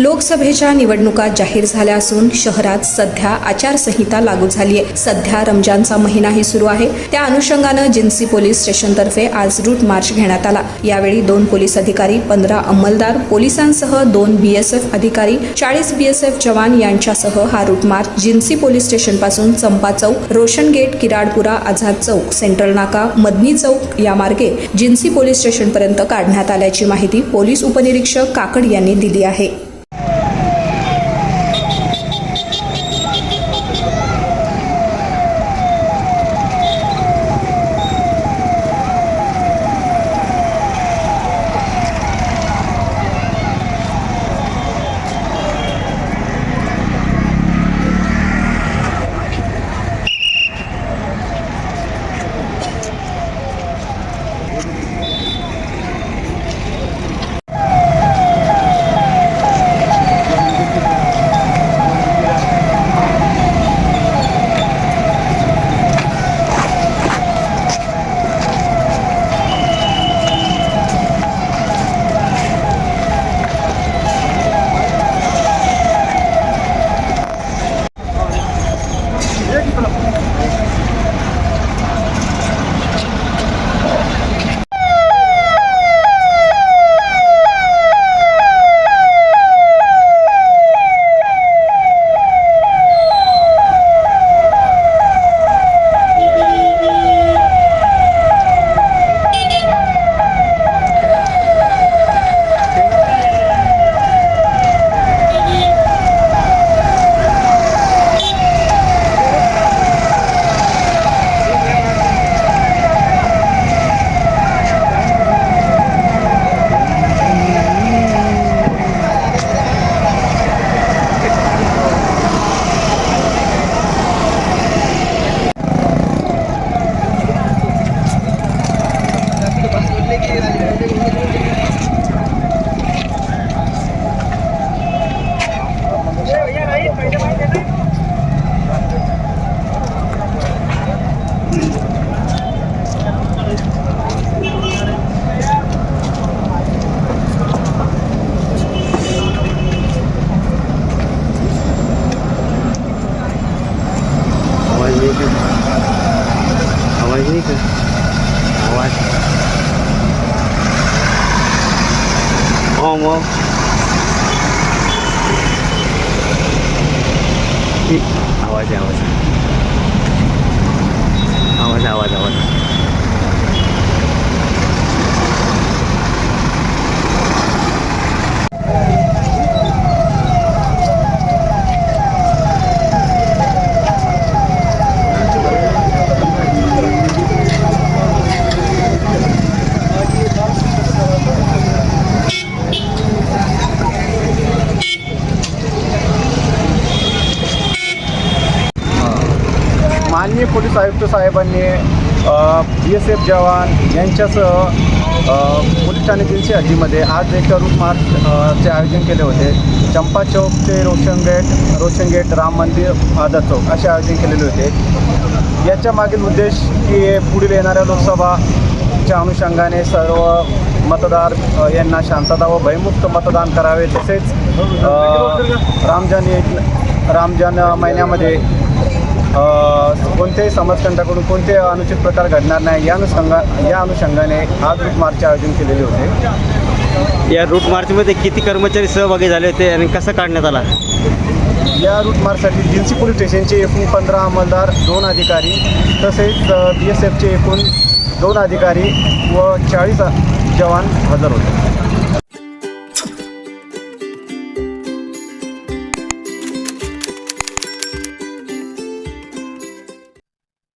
लोकसभेच्या निवडणुका जाहीर झाल्या असून शहरात सध्या आचारसंहिता लागू झाली आहे। सध्या रमजानचा महिनाही सुरू आहे। त्या अनुषंगानं जिन्सी पोलीस स्टेशनतर्फे आज रूट मार्च घेण्यात आला। यावेळी 2 पोलीस अधिकारी, 15 अंमलदार, पोलिसांसह 2 BSF अधिकारी, 40 BSF जवान यांच्यासह हा रूट मार्च जिन्सी पोलीस स्टेशनपासून चंपा चौक, रोशन गेट, किराडपुरा, आझाद चौक, सेंट्रल नाका, मदनी चौक या मार्गे जिन्सी पोलीस स्टेशनपर्यंत काढण्यात आल्याची माहिती पोलीस उपनिरीक्षक काकड यांनी दिली आहे। आवाज नहीं कर आवाज आवाज आवाज आवाज आवाज माननीय पोलीस आयुक्त साहेबांनी BSF जवान यांच्यासह पोलीस ठाणे जिन्सी हद्दीमध्ये आज एक रूट मार्चचे आयोजन केले होते। चंपा चौक ते रोशन गेट, राम मंदिर, आझाद चौक असे आयोजन केलेले होते। याच्या मागील उद्देश की पुढील येणाऱ्या लोकसभाच्या अनुषंगाने सर्व मतदार यांना शांतता व भयमुक्त मतदान करावे, तसेच रमजान महिन्यामध्ये कोणत्याही समाजकंटाकडून कोणते अनुचित प्रकार घडणार नाही या अनुषंगाने आज रूट मार्चचे आयोजन केलेले होते। या रूट मार्चमध्ये किती कर्मचारी सहभागी झाले होते आणि कसं काढण्यात आला? या रूट मार्चसाठी जिन्सी पोलीस स्टेशनचे एकूण 15 अंमलदार, 2 अधिकारी, तसेच BSFचे एकूण 2 अधिकारी व 40 जवान हजर होते।